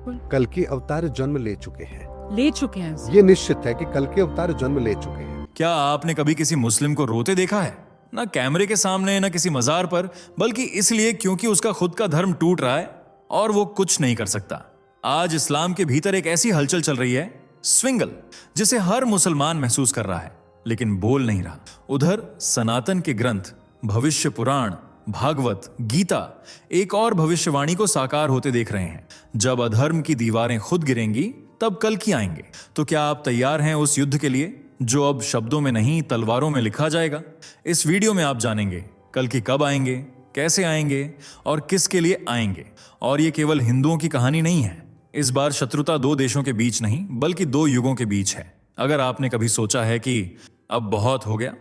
बिल्कुल कल्कि अवतार जन्म ले चुके हैं। ले चुके हैं। ये निश्चित है कि कल्कि अवतार जन्म ले चुके हैं। क्या आपने कभी किसी मुस्लिम को रोते देखा है? ना कैमरे के सामने, ना किसी मजार पर, बल्कि इसलिए क्योंकि उसका खुद का धर्म टूट रहा है और वो कुछ नहीं कर सकता। आज इस्लाम के भीतर एक ऐसी हलचल चल रही है, स्विंगल, जिसे हर मुसलमान महसूस कर रहा है लेकिन बोल नहीं रहा। उधर सनातन के ग्रंथ भविष्य पुराण, भागवत, गीता एक और भविष्यवाणी को साकार होते देख रहे हैं। जब अधर्म की दीवारें खुद गिरेंगी तब कल्कि आएंगे। तो क्या आप तैयार हैं उस युद्ध के लिए जो अब शब्दों में नहीं तलवारों में लिखा जाएगा? इस वीडियो में आप जानेंगे कल्कि कब आएंगे, कैसे आएंगे और किसके लिए आएंगे। और ये केवल हिंदुओं की कहानी नहीं है। इस बार शत्रुता दो देशों के बीच नहीं बल्कि दो युगों के बीच है। अगर आपने कभी सोचा है कि अब बहुत हो गया,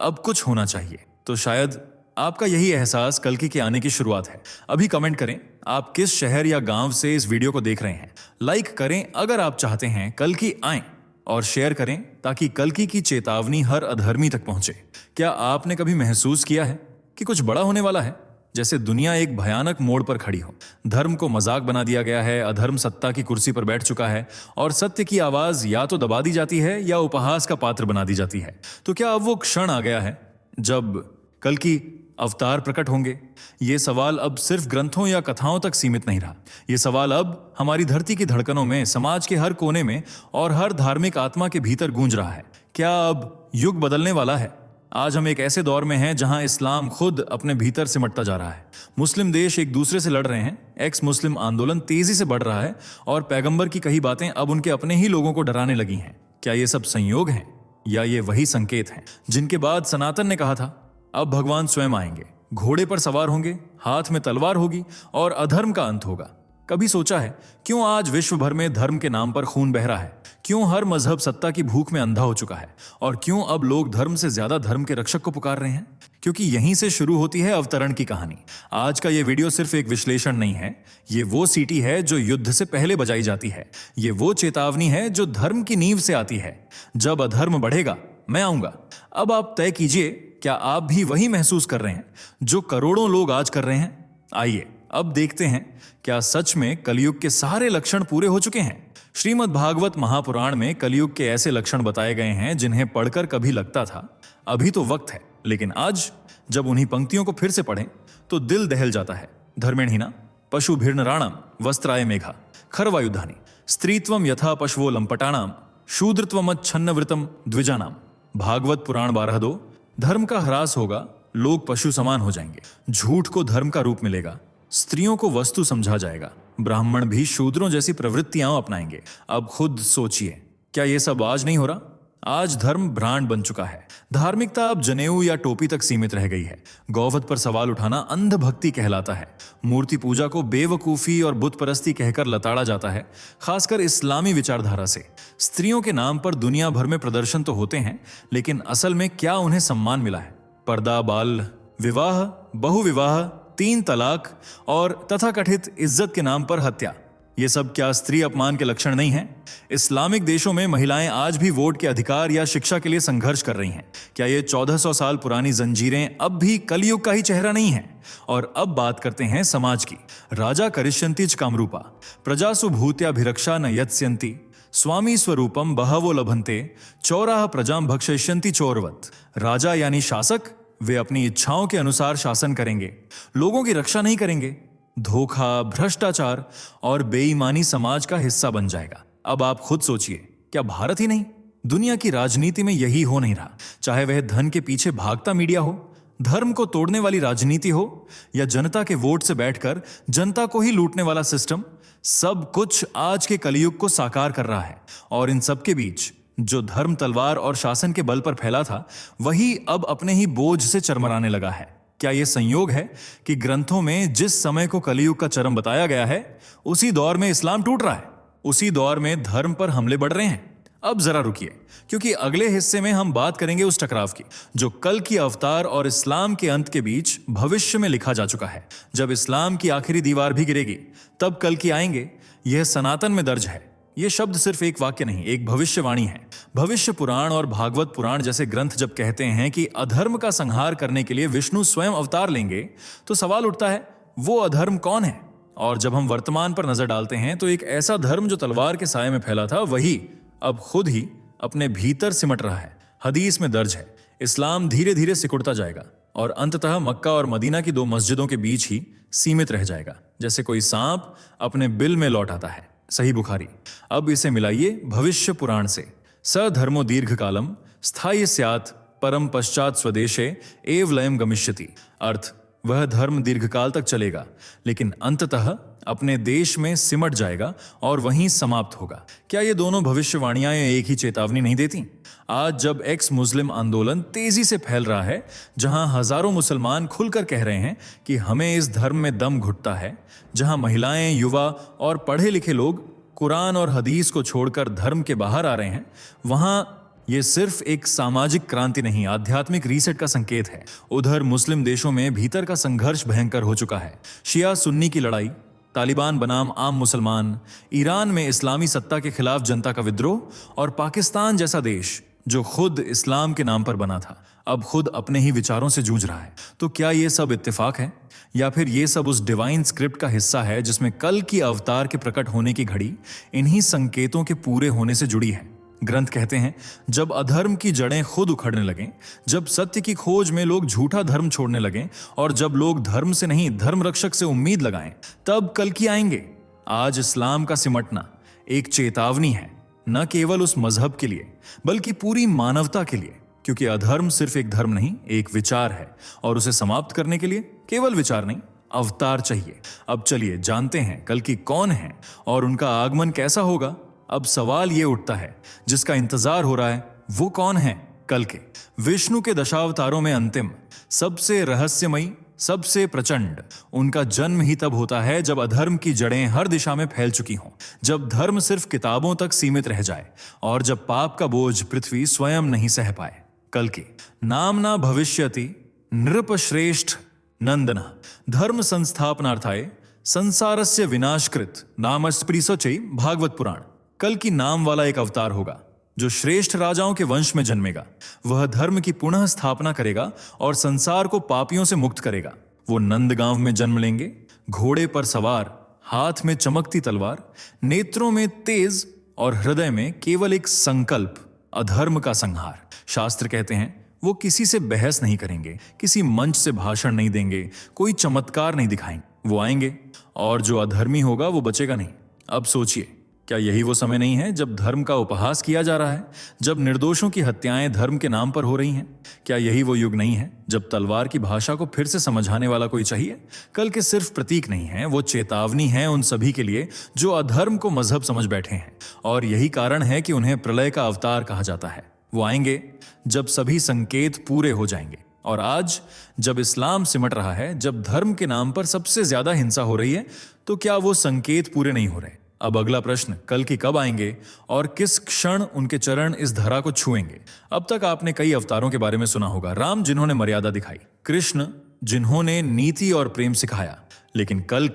अब कुछ होना चाहिए, तो शायद आपका यही एहसास कल्कि के आने की शुरुआत है। अभी कमेंट करें आप किस शहर या गांव से इस वीडियो को देख रहे हैं। लाइक करें अगर आप चाहते हैं कल्कि आए, और शेयर करें ताकि कल्कि की चेतावनी हर अधर्मी तक पहुंचे। क्या आपने कभी महसूस किया है कि कुछ बड़ा होने वाला है? जैसे दुनिया एक भयानक मोड़ पर खड़ी हो। धर्म को मजाक बना दिया गया है, अधर्म सत्ता की कुर्सी पर बैठ चुका है और सत्य की आवाज या तो दबा दी जाती है या उपहास का पात्र बना दी जाती है। तो क्या अब वो क्षण आ गया है जब कल्कि अवतार प्रकट होंगे? ये सवाल अब सिर्फ ग्रंथों या कथाओं तक सीमित नहीं रहा। ये सवाल अब हमारी धरती की धड़कनों में, समाज के हर कोने में और हर धार्मिक आत्मा के भीतर गूंज रहा है। क्या अब युग बदलने वाला है? आज हम एक ऐसे दौर में हैं जहां इस्लाम खुद अपने भीतर सिमटता जा रहा है। मुस्लिम देश एक दूसरे से लड़ रहे हैं, एक्स मुस्लिम आंदोलन तेजी से बढ़ रहा है और पैगंबर की कही बातें अब उनके अपने ही लोगों को डराने लगी हैं। क्या ये सब संयोग हैं या ये वही संकेत हैं जिनके बाद सनातन ने कहा था अब भगवान स्वयं आएंगे, घोड़े पर सवार होंगे, हाथ में तलवार होगी और अधर्म का अंत होगा? कभी सोचा है क्यों आज विश्व भर में धर्म के नाम पर खून बह रहा है? क्यों हर मजहब सत्ता की भूख में अंधा हो चुका है? और क्यों अब लोग धर्म से ज्यादा धर्म के रक्षक को पुकार रहे हैं? क्योंकि यहीं से शुरू होती है अवतरण की कहानी। आज का ये वीडियो सिर्फ एक विश्लेषण नहीं है, ये वो सीटी है जो युद्ध से पहले बजाई जाती है। ये वो चेतावनी है जो धर्म की नींव से आती है। जब अधर्म बढ़ेगा मैं आऊंगा। अब आप तय कीजिए, क्या आप भी वही महसूस कर रहे हैं जो करोड़ों लोग आज कर रहे हैं? आइए अब देखते हैं क्या सच में कलयुग के सारे लक्षण पूरे हो चुके हैं। श्रीमद् भागवत महापुराण में कलयुग के ऐसे लक्षण बताए गए हैं जिन्हें पढ़कर कभी लगता था अभी तो वक्त है, लेकिन आज जब उन्हीं पंक्तियों को फिर से पढ़ें तो दिल दहल जाता है। धर्मेणहीना पशुभिर्नराणाम वस्त्राय मेघा खरवायुधानी स्त्रीत्वम यथा पशवो लंपटाणाम शूद्रत्वमच्छन्नवृतम द्विजानाम। भागवत पुराण 12:2। धर्म का ह्रास होगा, लोग पशु समान हो जाएंगे, झूठ को धर्म का रूप मिलेगा, स्त्रियों को वस्तु समझा जाएगा, ब्राह्मण भी शूद्रों जैसी प्रवृत्तियां अपनाएंगे। अब खुद सोचिए, क्या यह सब आज नहीं हो रहा? आज धर्म ब्रांड बन चुका है। धार्मिकता अब जनेऊ या टोपी तक सीमित रह गई है। गौवध पर सवाल उठाना अंध भक्ति कहलाता है। मूर्ति पूजा को बेवकूफी और बुत परस्ती कहकर लताड़ा जाता है, खासकर इस्लामी विचारधारा से। स्त्रियों के नाम पर दुनिया भर में प्रदर्शन तो होते हैं, लेकिन असल में क्या उन्हें सम्मान मिला है? पर्दा, बाल विवाह, बहुविवाह, 3 तलाक और तथाकथित इज्जत के नाम पर हत्या, ये सब क्या स्त्री अपमान के लक्षण नहीं हैं? इस्लामिक देशों में महिलाएं आज भी वोट के अधिकार या शिक्षा के लिए संघर्ष कर रही हैं। क्या ये 1400 साल पुरानी जंजीरें अब भी कलयुग का ही चेहरा नहीं है? और अब बात करते हैं समाज की। राजा करिष्यन्ति च कामरूपा प्रजासु भूत्याभिरक्षा न यत्स्यन्ति स्वामी स्वरूपम बहवो लभन्ते चौराह प्रजाम भक्षयिष्यन्ति चोरवत। राजा यानी शासक, वे अपनी इच्छाओं के अनुसार शासन करेंगे, लोगों की रक्षा नहीं करेंगे। धोखा, भ्रष्टाचार और बेईमानी समाज का हिस्सा बन जाएगा। अब आप खुद सोचिए, क्या भारत ही नहीं, दुनिया की राजनीति में यही हो नहीं रहा? चाहे वह धन के पीछे भागता मीडिया हो, धर्म को तोड़ने वाली राजनीति हो, या जनता के वोट से बैठकर जनता को ही लूटने वाला सिस्टम, सब कुछ आज के कलयुग को साकार कर रहा है। और इन सब के बीच जो धर्म तलवार और शासन के बल पर फैला था, वही अब अपने ही बोझ से चरमराने लगा है। क्या यह संयोग है कि ग्रंथों में जिस समय को कलयुग का चरम बताया गया है, उसी दौर में इस्लाम टूट रहा है, उसी दौर में धर्म पर हमले बढ़ रहे हैं? अब जरा रुकिए, क्योंकि अगले हिस्से में हम बात करेंगे उस टकराव की जो कल की अवतार और इस्लाम के अंत के बीच भविष्य में लिखा जा चुका है। जब इस्लाम की आखिरी दीवार भी गिरेगी, तब कल की आएंगे। यह सनातन में दर्ज है। यह शब्द सिर्फ एक वाक्य नहीं, एक भविष्यवाणी है। भविष्य पुराण और भागवत पुराण जैसे ग्रंथ जब कहते हैं कि अधर्म का संहार करने के लिए विष्णु स्वयं अवतार लेंगे, तो सवाल उठता है, वो अधर्म कौन है? और जब हम वर्तमान पर नजर डालते हैं तो एक ऐसा धर्म जो तलवार के साये में फैला था वही अब खुद ही अपने भीतर सिमट रहा है। हदीस में दर्ज है, इस्लाम धीरे धीरे सिकुड़ता जाएगा और अंततः मक्का और मदीना की 2 मस्जिदों के बीच ही सीमित रह जाएगा, जैसे कोई सांप अपने बिल में लौट आता है। सही बुखारी। अब इसे मिलाइए भविष्य पुराण से, सधर्मो दीर्घकालम स्थायी स्यात् परम पश्चात स्वदेशे एव लयम गमिष्यति। अर्थ, वह धर्म दीर्घकाल तक चलेगा लेकिन अंततः अपने देश में सिमट जाएगा और वहीं समाप्त होगा। क्या ये दोनों भविष्यवाणियां एक ही चेतावनी नहीं देती? आज जब एक्स मुस्लिम आंदोलन तेजी से फैल रहा है, जहां हजारों मुसलमान खुलकर कह रहे हैं कि हमें इस धर्म में दम घुटता है, जहां महिलाएं, युवा और पढ़े लिखे लोग कुरान और हदीस को छोड़कर धर्म के बाहर आ रहे हैं, वहां ये सिर्फ एक सामाजिक क्रांति नहीं, आध्यात्मिक रीसेट का संकेत है। उधर मुस्लिम देशों में भीतर का संघर्ष भयंकर हो चुका है। शिया सुन्नी की लड़ाई, तालिबान बनाम आम मुसलमान, ईरान में इस्लामी सत्ता के खिलाफ जनता का विद्रोह और पाकिस्तान जैसा देश जो खुद इस्लाम के नाम पर बना था, अब खुद अपने ही विचारों से जूझ रहा है। तो क्या ये सब इत्तेफाक है या फिर ये सब उस डिवाइन स्क्रिप्ट का हिस्सा है जिसमें कल की अवतार के प्रकट होने की घड़ी इन्हीं संकेतों के पूरे होने से जुड़ी है? ग्रंथ कहते हैं, जब अधर्म की जड़ें खुद उखड़ने लगें, जब सत्य की खोज में लोग झूठा धर्म छोड़ने लगें और जब लोग धर्म से नहीं धर्म रक्षक से उम्मीद लगाएं, तब कल की आएंगे। आज इस्लाम का सिमटना एक चेतावनी है, न केवल उस मजहब के लिए बल्कि पूरी मानवता के लिए, क्योंकि अधर्म सिर्फ एक धर्म नहीं, एक विचार है और उसे समाप्त करने के लिए केवल विचार नहीं, अवतार चाहिए। अब चलिए जानते हैं कल की कौन है और उनका आगमन कैसा होगा। अब सवाल ये उठता है जिसका इंतजार हो रहा है, वो कौन है कल के? विष्णु के दशावतारों में अंतिम, सबसे रहस्यमयी, सबसे प्रचंड उनका जन्म ही तब होता है जब अधर्म की जड़ें हर दिशा में फैल चुकी हों, जब धर्म सिर्फ किताबों तक सीमित रह जाए और जब पाप का बोझ पृथ्वी स्वयं नहीं सह पाए। कल के नामना भविष्यति नृपश्रेष्ठ नंदन धर्म संस्थापनार्थाय संसारस्य विनाशकृत नामस्पृशोचै भागवत पुराण। कल की नाम वाला एक अवतार होगा जो श्रेष्ठ राजाओं के वंश में जन्मेगा। वह धर्म की पुनः स्थापना करेगा और संसार को पापियों से मुक्त करेगा। वो नंदगांव में जन्म लेंगे, घोड़े पर सवार, हाथ में चमकती तलवार, नेत्रों में तेज और हृदय में केवल एक संकल्प, अधर्म का संहार। शास्त्र कहते हैं वो किसी से बहस नहीं करेंगे, किसी मंच से भाषण नहीं देंगे, कोई चमत्कार नहीं दिखाएंगे। वो आएंगे और जो अधर्मी होगा वो बचेगा नहीं। अब सोचिए, क्या यही वो समय नहीं है जब धर्म का उपहास किया जा रहा है, जब निर्दोषों की हत्याएं धर्म के नाम पर हो रही हैं? क्या यही वो युग नहीं है जब तलवार की भाषा को फिर से समझाने वाला कोई चाहिए? कल के सिर्फ प्रतीक नहीं है, वो चेतावनी है उन सभी के लिए जो अधर्म को मजहब समझ बैठे हैं, और यही कारण है कि उन्हें प्रलय का अवतार कहा जाता है। वो आएंगे जब सभी संकेत पूरे हो जाएंगे। और आज जब इस्लाम सिमट रहा है, जब धर्म के नाम पर सबसे ज्यादा हिंसा हो रही है, तो क्या वो संकेत पूरे नहीं हो रहे? अब अगला प्रश्न, कल की कब आएंगे और किस क्षण उनके चरण इस धरा को छुएंगे? अब तक आपने कई अवतारों के बारे में सुना होगा। राम जिन्होंने मर्यादा दिखाई, कृष्ण जिन्होंने नीति और प्रेम सिखाया, लेकिन कल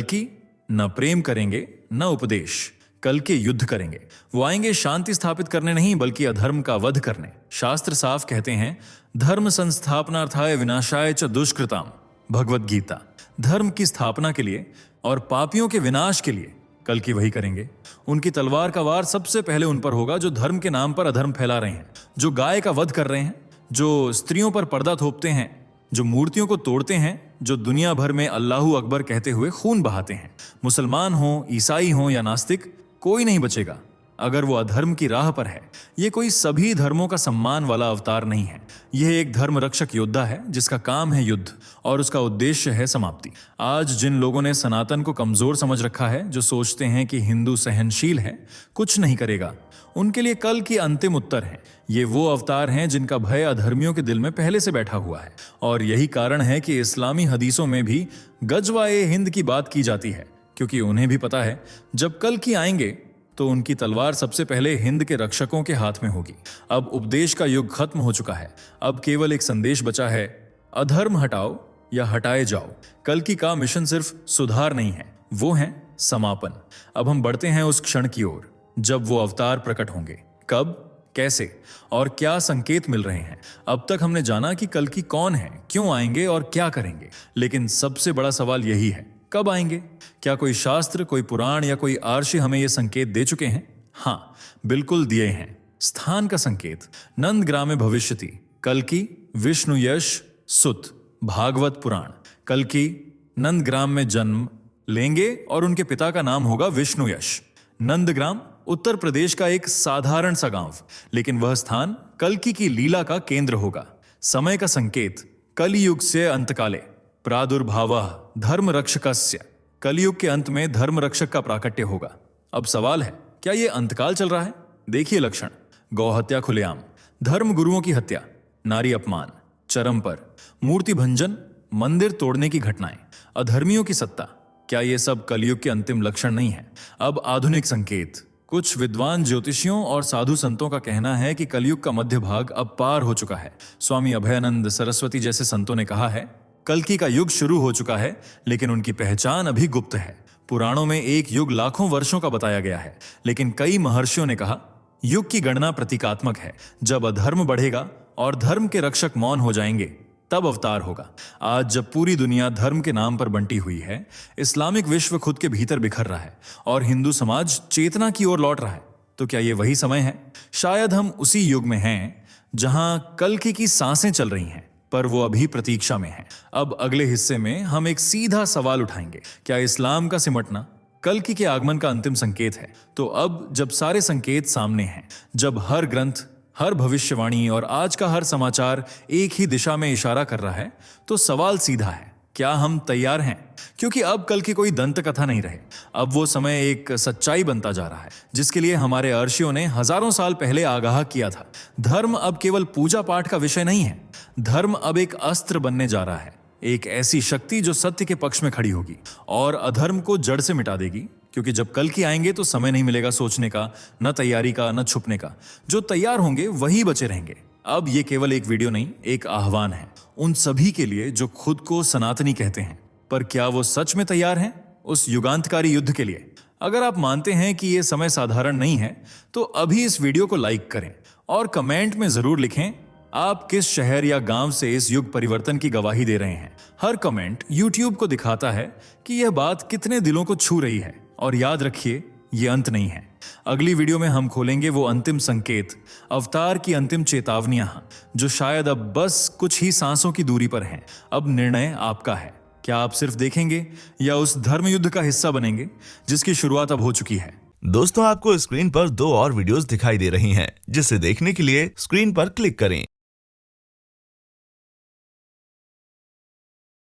की न प्रेम करेंगे न उपदेश, कल के युद्ध करेंगे। वो आएंगे शांति स्थापित करने नहीं बल्कि अधर्म का वध करने। शास्त्र साफ कहते हैं, धर्म संस्थापनार्थाय विनाशाय च दुष्कृताम, भगवत गीता। धर्म की स्थापना के लिए और पापियों के विनाश के लिए कल की वही करेंगे। उनकी तलवार का वार सबसे पहले उन पर होगा जो धर्म के नाम पर अधर्म फैला रहे हैं, जो गाय का वध कर रहे हैं, जो स्त्रियों पर पर्दा थोपते हैं, जो मूर्तियों को तोड़ते हैं, जो दुनिया भर में अल्लाहू अकबर कहते हुए खून बहाते हैं। मुसलमान हो, ईसाई हो या नास्तिक, कोई नहीं बचेगा अगर वो अधर्म की राह पर है। ये कोई सभी धर्मों का सम्मान वाला अवतार नहीं है। यह एक धर्म रक्षक योद्धा है जिसका काम है युद्ध और उसका उद्देश्य है समाप्ति। आज जिन लोगों ने सनातन को कमजोर समझ रखा है, जो सोचते हैं कि हिंदू सहनशील है, कुछ नहीं करेगा, उनके लिए कल की अंतिम उत्तर है। ये वो अवतार हैं जिनका भय अधर्मियों के दिल में पहले से बैठा हुआ है, और यही कारण है कि इस्लामी हदीसों में भी गजवाए हिंद की बात की जाती है, क्योंकि उन्हें भी पता है जब कल की आएंगे तो उनकी तलवार सबसे पहले हिंद के रक्षकों के हाथ में होगी। अब उपदेश का युग खत्म हो चुका है, अब केवल एक संदेश बचा है, अधर्म हटाओ या हटाए जाओ। कल की का मिशन सिर्फ सुधार नहीं है, वो है समापन। अब हम बढ़ते हैं उस क्षण की ओर जब वो अवतार प्रकट होंगे। कब, कैसे और क्या संकेत मिल रहे हैं? अब तक हमने जाना कि कल की कौन है, क्यों आएंगे और क्या करेंगे, लेकिन सबसे बड़ा सवाल यही है कब आएंगे? क्या कोई शास्त्र, कोई पुराण या कोई आर्षि हमें ये संकेत दे चुके हैं? हाँ, बिल्कुल दिए हैं। स्थान का संकेत, नंदग्रामे भविष्यति, कल्कि, विष्णु यश सुत, भागवत पुराण। कल्कि नंदग्राम में जन्म लेंगे और उनके पिता का नाम होगा विष्णु यश। नंदग्राम उत्तर प्रदेश का एक साधारण सा गांव, लेकिन वह स्थान कल्कि की लीला का केंद्र होगा। समय का संकेत, कलियुग से अंतकाले, प्रादुर्भावः धर्म रक्षकस्य, कलियुग के अंत में धर्म रक्षक का प्राकट्य होगा। अब सवाल है, क्या यह अंतकाल चल रहा है? देखिए लक्षण, गौहत्या खुलेआम, धर्म गुरुओं की हत्या, नारी अपमान चरम पर, मूर्ति भंजन, मंदिर तोड़ने की घटनाएं, अधर्मियों की सत्ता। क्या ये सब कलयुग के अंतिम लक्षण नहीं है? अब आधुनिक संकेत, कुछ विद्वान ज्योतिषियों और साधु संतों का कहना है कि कलयुग का मध्य भाग अब पार हो चुका है। स्वामी अभयानंद सरस्वती जैसे संतों ने कहा है, कल्कि का युग शुरू हो चुका है, लेकिन उनकी पहचान अभी गुप्त है। पुराणों में एक युग लाखों वर्षों का बताया गया है, लेकिन कई महर्षियों ने कहा युग की गणना प्रतीकात्मक है। जब अधर्म बढ़ेगा और धर्म के रक्षक मौन हो जाएंगे, तब अवतार होगा। आज जब पूरी दुनिया धर्म के नाम पर बंटी हुई है, इस्लामिक विश्व खुद के भीतर बिखर रहा है और हिंदू समाज चेतना की ओर लौट रहा है, तो क्या ये वही समय है? शायद हम उसी युग में हैं जहां कल्कि की सांसें चल रही हैं, पर वो अभी प्रतीक्षा में है। अब अगले हिस्से में हम एक सीधा सवाल उठाएंगे, क्या इस्लाम का सिमटना कल्कि के आगमन का अंतिम संकेत है? तो अब जब सारे संकेत सामने हैं, जब हर ग्रंथ, हर भविष्यवाणी और आज का हर समाचार एक ही दिशा में इशारा कर रहा है, तो सवाल सीधा है, क्या हम तैयार हैं? क्योंकि अब कल की कोई दंत कथा नहीं रहे, अब वो समय एक सच्चाई बनता जा रहा है, जिसके लिए हमारे अर्षियों ने हजारों साल पहले आगाह किया था। धर्म अब केवल पूजा पाठ का विषय नहीं है, धर्म अब एक अस्त्र बनने जा रहा है, एक ऐसी शक्ति जो सत्य के पक्ष में खड़ी होगी और अधर्म को जड़ से मिटा देगी। क्योंकि जब कल्कि आएंगे तो समय नहीं मिलेगा सोचने का, न तैयारी का, न छुपने का। जो तैयार होंगे वही बचे रहेंगे। अब ये केवल एक वीडियो नहीं, एक आह्वान है उन सभी के लिए जो खुद को सनातनी कहते हैं, पर क्या वो सच में तैयार हैं उस युगांतकारी युद्ध के लिए? अगर आप मानते हैं कि ये समय साधारण नहीं है, तो अभी इस वीडियो को लाइक करें और कमेंट में जरूर लिखें आप किस शहर या गांव से इस युग परिवर्तन की गवाही दे रहे हैं। हर कमेंट YouTube को दिखाता है कि यह बात कितने दिलों को छू रही है। और याद रखिए, ये अंत नहीं है। अगली वीडियो में हम खोलेंगे वो अंतिम संकेत, अवतार की अंतिम चेतावनियां, जो शायद अब बस कुछ ही सांसों की दूरी पर हैं। अब निर्णय आपका है, क्या आप सिर्फ देखेंगे या उस धर्म युद्ध का हिस्सा बनेंगे जिसकी शुरुआत अब हो चुकी है। दोस्तों, आपको स्क्रीन पर 2 और वीडियोस दिखाई दे रही हैं, जिसे देखने के लिए स्क्रीन पर क्लिक करें।